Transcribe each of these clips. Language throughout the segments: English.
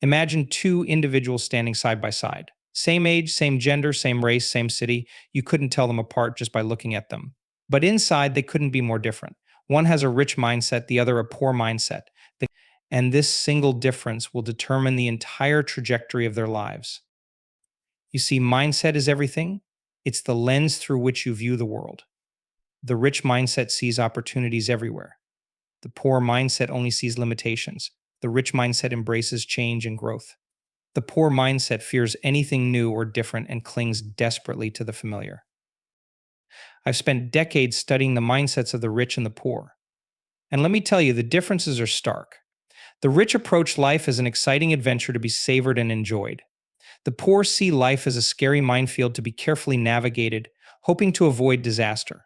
Imagine two individuals standing side by side. Same age, same gender, same race, same city. You couldn't tell them apart just by looking at them. But inside, they couldn't be more different. One has a rich mindset, the other a poor mindset. And this single difference will determine the entire trajectory of their lives. You see, mindset is everything. It's the lens through which you view the world. The rich mindset sees opportunities everywhere. The poor mindset only sees limitations. The rich mindset embraces change and growth. The poor mindset fears anything new or different and clings desperately to the familiar. I've spent decades studying the mindsets of the rich and the poor. And let me tell you, the differences are stark. The rich approach life as an exciting adventure to be savored and enjoyed. The poor see life as a scary minefield to be carefully navigated, hoping to avoid disaster.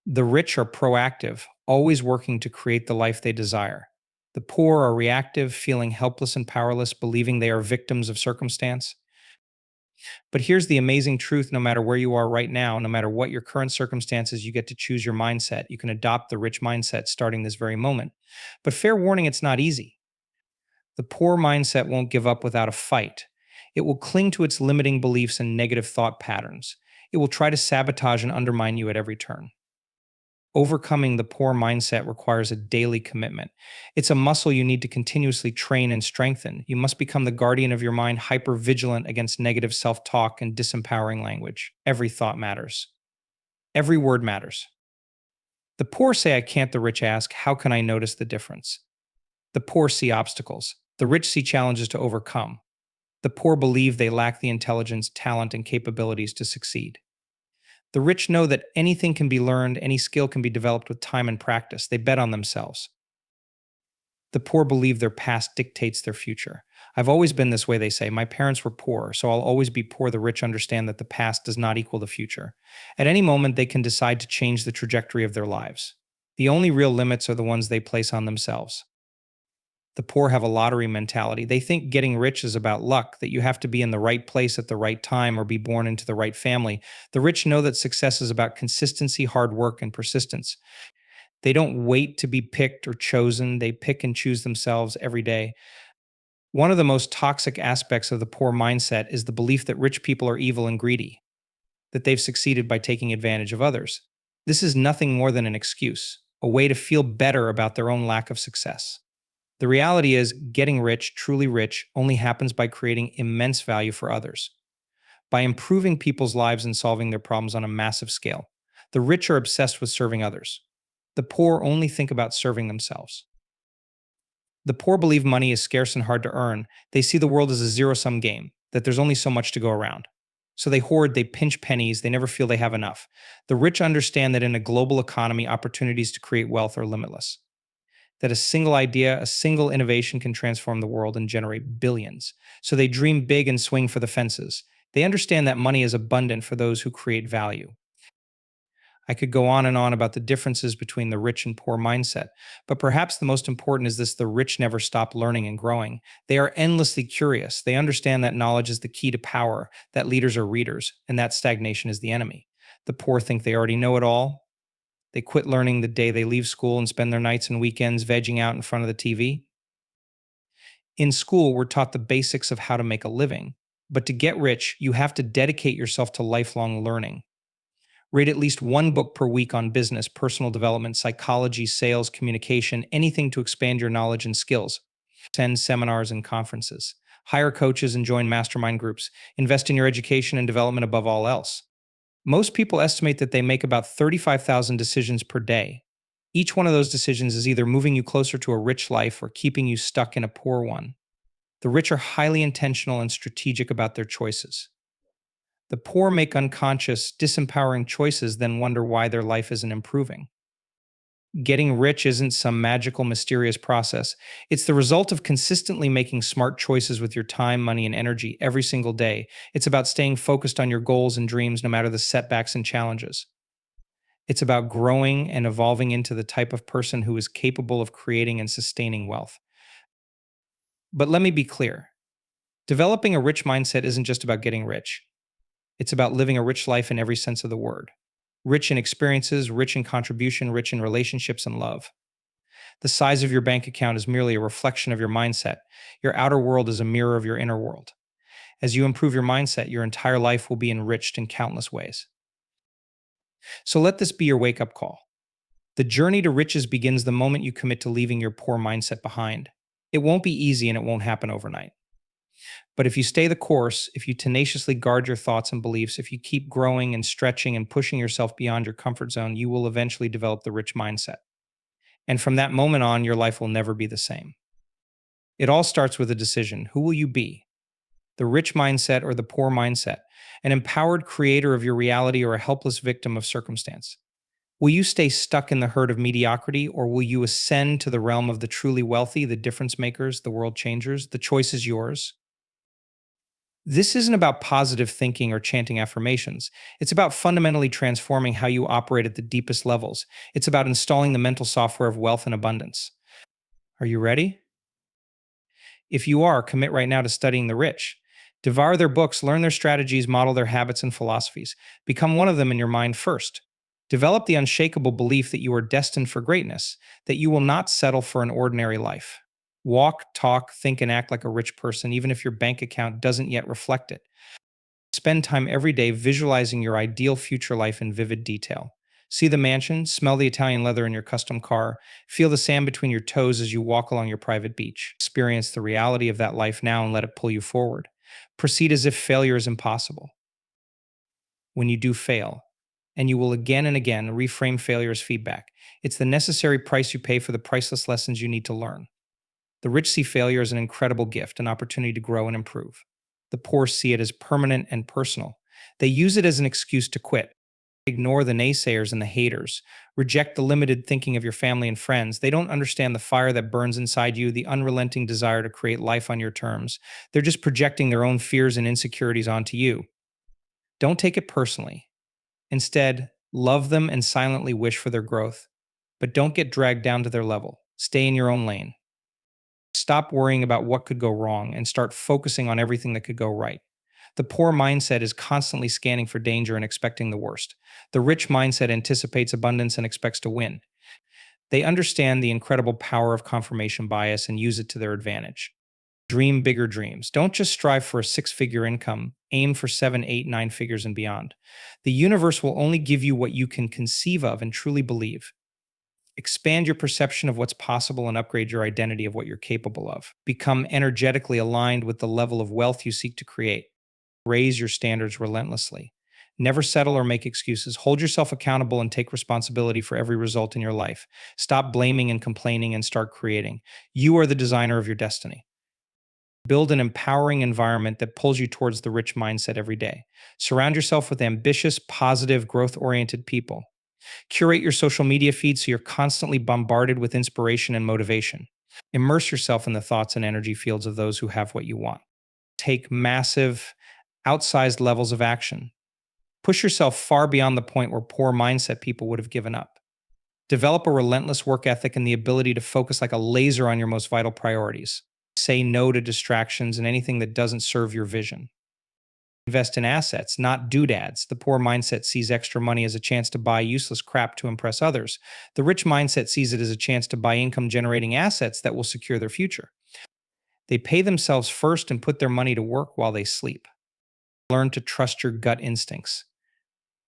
The rich are proactive, always working to create the life they desire. The poor are reactive, feeling helpless and powerless, believing they are victims of circumstance. But here's the amazing truth: no matter where you are right now, no matter what your current circumstances, you get to choose your mindset. You can adopt the rich mindset starting this very moment. But fair warning, it's not easy. The poor mindset won't give up without a fight. It will cling to its limiting beliefs and negative thought patterns. It will try to sabotage and undermine you at every turn. Overcoming the poor mindset requires a daily commitment. It's a muscle you need to continuously train and strengthen. You must become the guardian of your mind, hyper vigilant against negative self talk and disempowering language. Every thought matters, every word matters. The poor say, I can't. The rich ask, how can I notice the difference? The poor see obstacles. The rich see challenges to overcome. The poor believe they lack the intelligence, talent, and capabilities to succeed. The rich know that anything can be learned, any skill can be developed with time and practice. They bet on themselves. The poor believe their past dictates their future. I've always been this way, they say. My parents were poor, so I'll always be poor. The rich understand that the past does not equal the future. At any moment, they can decide to change the trajectory of their lives. The only real limits are the ones they place on themselves. The poor have a lottery mentality. They think getting rich is about luck, that you have to be in the right place at the right time or be born into the right family. The rich know that success is about consistency, hard work, and persistence. They don't wait to be picked or chosen. They pick and choose themselves every day. One of the most toxic aspects of the poor mindset is the belief that rich people are evil and greedy, that they've succeeded by taking advantage of others. This is nothing more than an excuse, a way to feel better about their own lack of success. The reality is, getting rich, truly rich, only happens by creating immense value for others, by improving people's lives and solving their problems on a massive scale. The rich are obsessed with serving others. The poor only think about serving themselves. The poor believe money is scarce and hard to earn. They see the world as a zero-sum game, that there's only so much to go around. So they hoard, they pinch pennies, they never feel they have enough. The rich understand that in a global economy, opportunities to create wealth are limitless, that a single idea, a single innovation can transform the world and generate billions. So they dream big and swing for the fences. They understand that money is abundant for those who create value. I could go on and on about the differences between the rich and poor mindset, but perhaps the most important is this: the rich never stop learning and growing. They are endlessly curious. They understand that knowledge is the key to power, that leaders are readers, and that stagnation is the enemy. The poor think they already know it all. They quit learning the day they leave school and spend their nights and weekends vegging out in front of the TV. In school, we're taught the basics of how to make a living. But to get rich, you have to dedicate yourself to lifelong learning. Read at least one book per week on business, personal development, psychology, sales, communication, anything to expand your knowledge and skills. Attend seminars and conferences. Hire coaches and join mastermind groups. Invest in your education and development above all else. Most people estimate that they make about 35,000 decisions per day. Each one of those decisions is either moving you closer to a rich life or keeping you stuck in a poor one. The rich are highly intentional and strategic about their choices. The poor make unconscious, disempowering choices, then wonder why their life isn't improving. Getting rich isn't some magical, mysterious process. It's the result of consistently making smart choices with your time, money, and energy every single day. It's about staying focused on your goals and dreams no matter the setbacks and challenges. It's about growing and evolving into the type of person who is capable of creating and sustaining wealth. But let me be clear. Developing a rich mindset isn't just about getting rich. It's about living a rich life in every sense of the word. Rich in experiences, rich in contribution, rich in relationships and love. The size of your bank account is merely a reflection of your mindset. Your outer world is a mirror of your inner world. As you improve your mindset, your entire life will be enriched in countless ways. So let this be your wake up call. The journey to riches begins the moment you commit to leaving your poor mindset behind. It won't be easy and it won't happen overnight. But if you stay the course, if you tenaciously guard your thoughts and beliefs, if you keep growing and stretching and pushing yourself beyond your comfort zone, you will eventually develop the rich mindset. And from that moment on, your life will never be the same. It all starts with a decision. Who will you be? The rich mindset or the poor mindset? An empowered creator of your reality or a helpless victim of circumstance? Will you stay stuck in the herd of mediocrity, or will you ascend to the realm of the truly wealthy, the difference makers, the world changers? The choice is yours. This isn't about positive thinking or chanting affirmations. It's about fundamentally transforming how you operate at the deepest levels. It's about installing the mental software of wealth and abundance. Are you ready? If you are, commit right now to studying the rich. Devour their books, learn their strategies, model their habits and philosophies. Become one of them in your mind first. Develop the unshakable belief that you are destined for greatness, that you will not settle for an ordinary life. Walk, talk, think, and act like a rich person, even if your bank account doesn't yet reflect it. Spend time every day visualizing your ideal future life in vivid detail. See the mansion, smell the Italian leather in your custom car, feel the sand between your toes as you walk along your private beach. Experience the reality of that life now and let it pull you forward. Proceed as if failure is impossible. When you do fail, and you will again and again reframe failure as feedback, it's the necessary price you pay for the priceless lessons you need to learn. The rich see failure as an incredible gift, an opportunity to grow and improve. The poor see it as permanent and personal. They use it as an excuse to quit. Ignore the naysayers and the haters. Reject the limited thinking of your family and friends. They don't understand the fire that burns inside you, the unrelenting desire to create life on your terms. They're just projecting their own fears and insecurities onto you. Don't take it personally. Instead, love them and silently wish for their growth. But don't get dragged down to their level. Stay in your own lane. Stop worrying about what could go wrong and start focusing on everything that could go right. The poor mindset is constantly scanning for danger and expecting the worst. The rich mindset anticipates abundance and expects to win. They understand the incredible power of confirmation bias and use it to their advantage. Dream bigger dreams. Don't just strive for a six-figure income, aim for 7, 8, 9 figures and beyond. The universe will only give you what you can conceive of and truly believe. Expand your perception of what's possible and upgrade your identity of what you're capable of. Become energetically aligned with the level of wealth you seek to create. Raise your standards relentlessly. Never settle or make excuses. Hold yourself accountable and take responsibility for every result in your life. Stop blaming and complaining and start creating. You are the designer of your destiny. Build an empowering environment that pulls you towards the rich mindset every day. Surround yourself with ambitious, positive, growth-oriented people. Curate your social media feed so you're constantly bombarded with inspiration and motivation. Immerse yourself in the thoughts and energy fields of those who have what you want. Take massive, outsized levels of action. Push yourself far beyond the point where poor mindset people would have given up. Develop a relentless work ethic and the ability to focus like a laser on your most vital priorities. Say no to distractions and anything that doesn't serve your vision. Invest in assets, not doodads. The poor mindset sees extra money as a chance to buy useless crap to impress others. The rich mindset sees it as a chance to buy income-generating assets that will secure their future. They pay themselves first and put their money to work while they sleep. Learn to trust your gut instincts.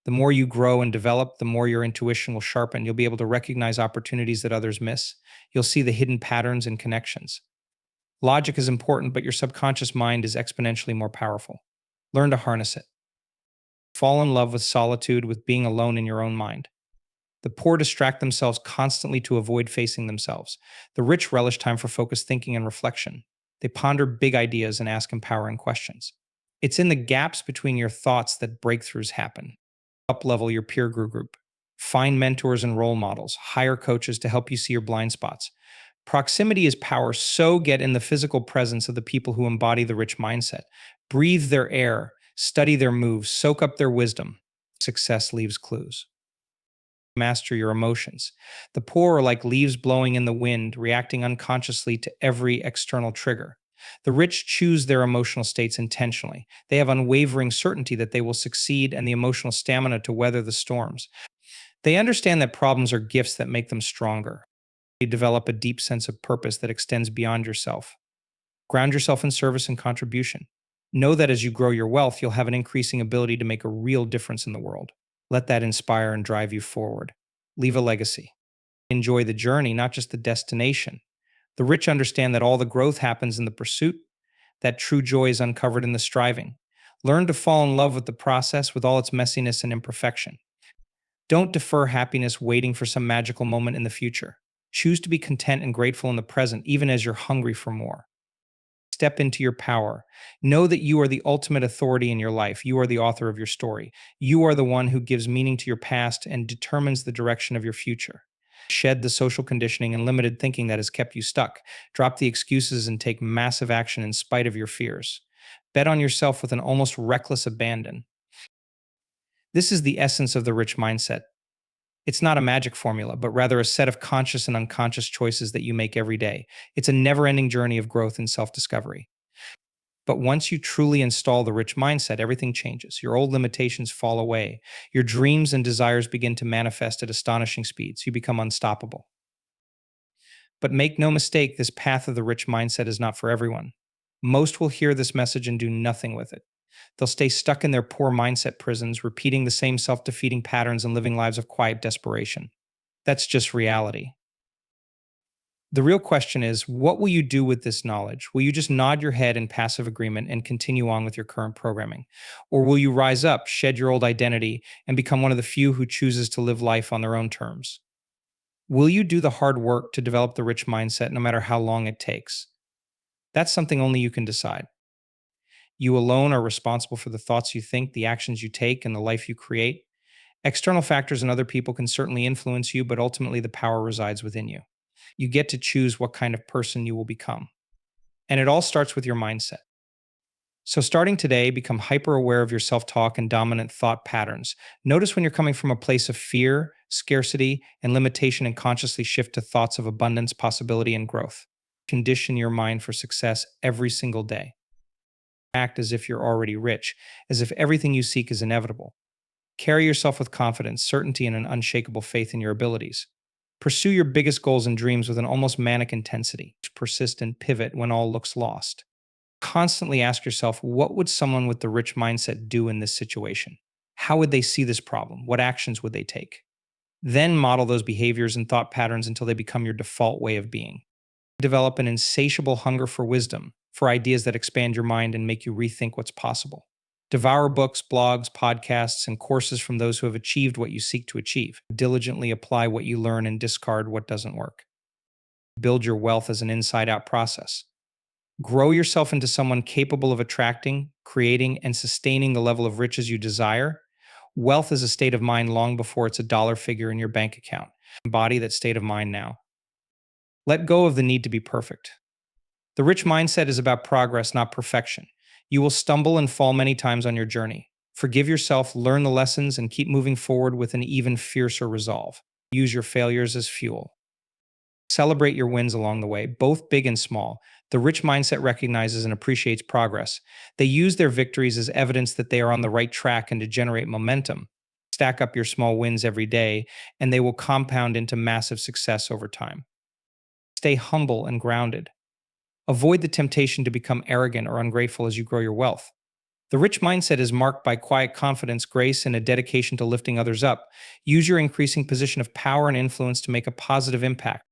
The more you grow and develop, the more your intuition will sharpen. You'll be able to recognize opportunities that others miss. You'll see the hidden patterns and connections. Logic is important, but your subconscious mind is exponentially more powerful. Learn to harness it. Fall in love with solitude, with being alone in your own mind. The poor distract themselves constantly to avoid facing themselves. The rich relish time for focused thinking and reflection. They ponder big ideas and ask empowering questions. It's in the gaps between your thoughts that breakthroughs happen. Up-level your peer group. Find mentors and role models. Hire coaches to help you see your blind spots. Proximity is power, so get in the physical presence of the people who embody the rich mindset. Breathe their air, study their moves, soak up their wisdom. Success leaves clues. Master your emotions. The poor are like leaves blowing in the wind, reacting unconsciously to every external trigger. The rich choose their emotional states intentionally. They have unwavering certainty that they will succeed and the emotional stamina to weather the storms. They understand that problems are gifts that make them stronger. You develop a deep sense of purpose that extends beyond yourself. Ground yourself in service and contribution. Know that as you grow your wealth, you'll have an increasing ability to make a real difference in the world. Let that inspire and drive you forward. Leave a legacy. Enjoy the journey, not just the destination. The rich understand that all the growth happens in the pursuit, that true joy is uncovered in the striving. Learn to fall in love with the process with all its messiness and imperfection. Don't defer happiness waiting for some magical moment in the future. Choose to be content and grateful in the present, even as you're hungry for more. Step into your power. Know that you are the ultimate authority in your life. You are the author of your story. You are the one who gives meaning to your past and determines the direction of your future. Shed the social conditioning and limited thinking that has kept you stuck. Drop the excuses and take massive action in spite of your fears. Bet on yourself with an almost reckless abandon. This is the essence of the rich mindset. It's not a magic formula, but rather a set of conscious and unconscious choices that you make every day. It's a never ending journey of growth and self discovery. But once you truly install the rich mindset, everything changes. Your old limitations fall away. Your dreams and desires begin to manifest at astonishing speeds. You become unstoppable. But make no mistake, this path of the rich mindset is not for everyone. Most will hear this message and do nothing with it. They'll stay stuck in their poor mindset prisons, repeating the same self defeating patterns and living lives of quiet desperation. That's just reality. The real question is, what will you do with this knowledge? Will you just nod your head in passive agreement and continue on with your current programming? Or will you rise up, shed your old identity, and become one of the few who chooses to live life on their own terms? Will you do the hard work to develop the rich mindset no matter how long it takes? That's something only you can decide. You alone are responsible for the thoughts you think, the actions you take, and the life you create. External factors and other people can certainly influence you, but ultimately the power resides within you. You get to choose what kind of person you will become. And it all starts with your mindset. So, starting today, become hyper aware of your self talk and dominant thought patterns. Notice when you're coming from a place of fear, scarcity, and limitation, and consciously shift to thoughts of abundance, possibility, and growth. Condition your mind for success every single day. Act as if you're already rich, as if everything you seek is inevitable. Carry yourself with confidence, certainty, and an unshakable faith in your abilities. Pursue your biggest goals and dreams with an almost manic intensity. Persist and pivot when all looks lost. Constantly ask yourself, what would someone with the rich mindset do in this situation? How would they see this problem? What actions would they take? Then model those behaviors and thought patterns until they become your default way of being. Develop an insatiable hunger for wisdom, for ideas that expand your mind and make you rethink what's possible. Devour books, blogs, podcasts, and courses from those who have achieved what you seek to achieve. Diligently apply what you learn and discard what doesn't work. Build your wealth as an inside out process. Grow yourself into someone capable of attracting, creating, and sustaining the level of riches you desire. Wealth is a state of mind long before it's a dollar figure in your bank account. Embody that state of mind now. Let go of the need to be perfect. The rich mindset is about progress, not perfection. You will stumble and fall many times on your journey. Forgive yourself, learn the lessons, and keep moving forward with an even fiercer resolve. Use your failures as fuel. Celebrate your wins along the way, both big and small. The rich mindset recognizes and appreciates progress. They use their victories as evidence that they are on the right track and to generate momentum. Stack up your small wins every day, and they will compound into massive success over time. Stay humble and grounded. Avoid the temptation to become arrogant or ungrateful as you grow your wealth. The rich mindset is marked by quiet confidence, grace, and a dedication to lifting others up. Use your increasing position of power and influence to make a positive impact.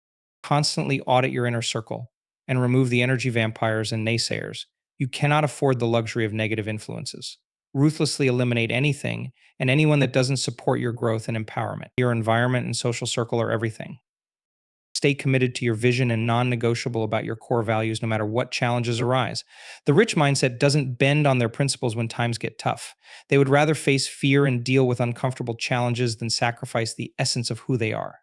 Constantly audit your inner circle and remove the energy vampires and naysayers. You cannot afford the luxury of negative influences. Ruthlessly eliminate anything and anyone that doesn't support your growth and empowerment. Your environment and social circle are everything. Stay committed to your vision and non-negotiable about your core values no matter what challenges arise. The rich mindset doesn't bend on their principles when times get tough. They would rather face fear and deal with uncomfortable challenges than sacrifice the essence of who they are.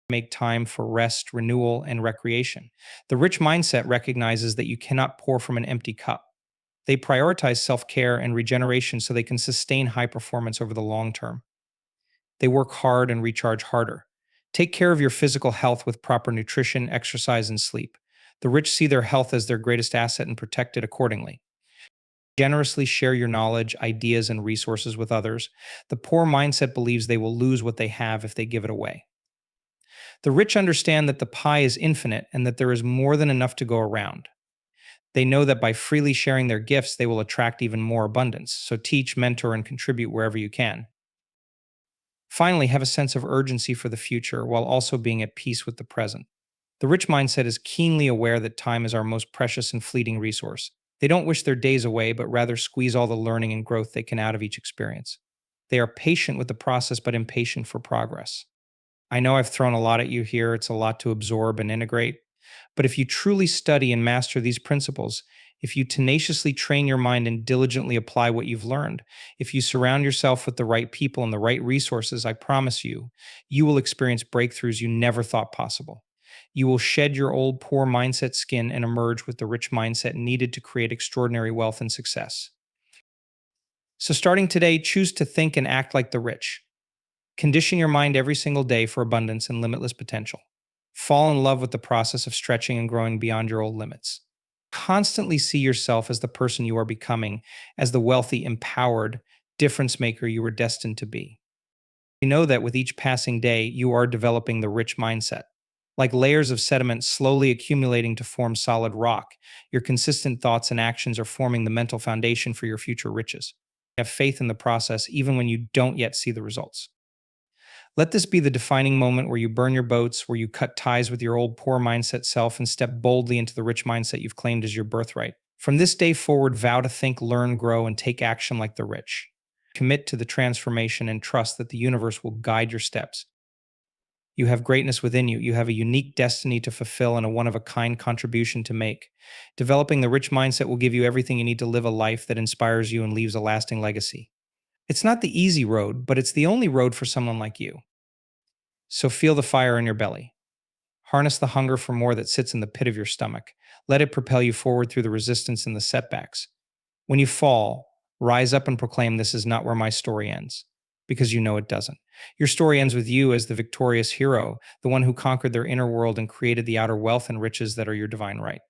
Make time for rest, renewal, and recreation. The rich mindset recognizes that you cannot pour from an empty cup. They prioritize self-care and regeneration so they can sustain high performance over the long term. They work hard and recharge harder. Take care of your physical health with proper nutrition, exercise, and sleep. The rich see their health as their greatest asset and protect it accordingly. Generously share your knowledge, ideas, and resources with others. The poor mindset believes they will lose what they have if they give it away. The rich understand that the pie is infinite and that there is more than enough to go around. They know that by freely sharing their gifts, they will attract even more abundance. So teach, mentor, and contribute wherever you can. Finally, have a sense of urgency for the future while also being at peace with the present. The rich mindset is keenly aware that time is our most precious and fleeting resource. They don't wish their days away, but rather squeeze all the learning and growth they can out of each experience. They are patient with the process, but impatient for progress. I know I've thrown a lot at you here. It's a lot to absorb and integrate. But if you truly study and master these principles, if you tenaciously train your mind and diligently apply what you've learned, if you surround yourself with the right people and the right resources, I promise you, you will experience breakthroughs you never thought possible. You will shed your old poor mindset skin and emerge with the rich mindset needed to create extraordinary wealth and success. So, starting today, choose to think and act like the rich. Condition your mind every single day for abundance and limitless potential. Fall in love with the process of stretching and growing beyond your old limits. Constantly see yourself as the person you are becoming, as the wealthy, empowered difference maker you were destined to be. You know that with each passing day, you are developing the rich mindset. Like layers of sediment slowly accumulating to form solid rock, your consistent thoughts and actions are forming the mental foundation for your future riches. Have faith in the process even when you don't yet see the results. Let this be the defining moment where you burn your boats, where you cut ties with your old poor mindset self and step boldly into the rich mindset you've claimed as your birthright. From this day forward, vow to think, learn, grow, and take action like the rich. Commit to the transformation and trust that the universe will guide your steps. You have greatness within you. You have a unique destiny to fulfill and a one of a kind contribution to make. Developing the rich mindset will give you everything you need to live a life that inspires you and leaves a lasting legacy. It's not the easy road, but it's the only road for someone like you. So feel the fire in your belly. Harness the hunger for more that sits in the pit of your stomach. Let it propel you forward through the resistance and the setbacks. When you fall, rise up and proclaim, "This is not where my story ends," because you know it doesn't. Your story ends with you as the victorious hero, the one who conquered their inner world and created the outer wealth and riches that are your divine right.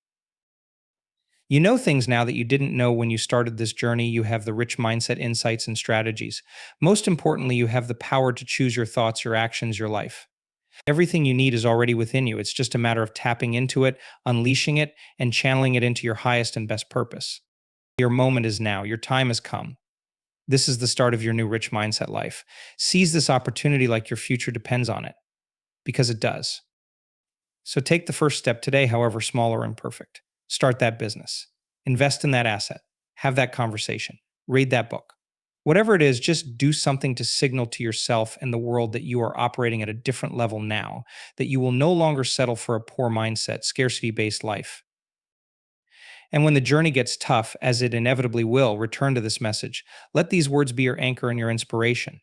You know things now that you didn't know when you started this journey. You have the rich mindset insights and strategies. Most importantly, you have the power to choose your thoughts, your actions, your life. Everything you need is already within you. It's just a matter of tapping into it, unleashing it, and channeling it into your highest and best purpose. Your moment is now. Your time has come. This is the start of your new rich mindset life. Seize this opportunity like your future depends on it, because it does. So take the first step today, however small or imperfect. Start that business. Invest in that asset. Have that conversation. Read that book. Whatever it is, just do something to signal to yourself and the world that you are operating at a different level now, that you will no longer settle for a poor mindset, scarcity based life. And when the journey gets tough, as it inevitably will, return to this message. Let these words be your anchor and your inspiration.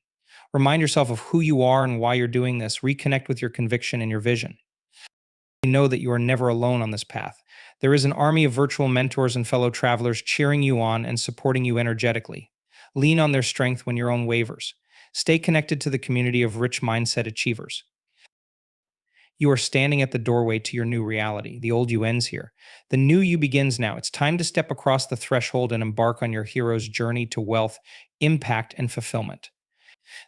Remind yourself of who you are and why you're doing this. Reconnect with your conviction and your vision. Know that you are never alone on this path. There is an army of virtual mentors and fellow travelers cheering you on and supporting you energetically. Lean on their strength when your own wavers. Stay connected to the community of rich mindset achievers. You are standing at the doorway to your new reality. The old you ends here. The new you begins now. It's time to step across the threshold and embark on your hero's journey to wealth, impact, and fulfillment.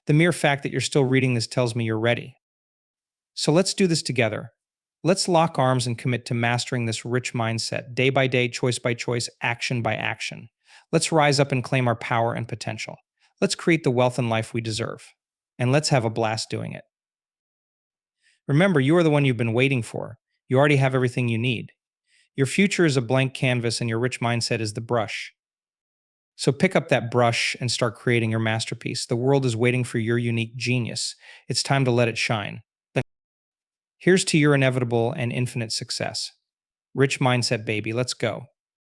The mere fact that you're still reading this tells me you're ready. So let's do this together. Let's lock arms and commit to mastering this rich mindset, day by day, choice by choice, action by action. Let's rise up and claim our power and potential. Let's create the wealth and life we deserve. And let's have a blast doing it. Remember, you are the one you've been waiting for. You already have everything you need. Your future is a blank canvas and your rich mindset is the brush. So pick up that brush and start creating your masterpiece. The world is waiting for your unique genius. It's time to let it shine. Here's to your inevitable and infinite success. Rich mindset, baby. Let's go.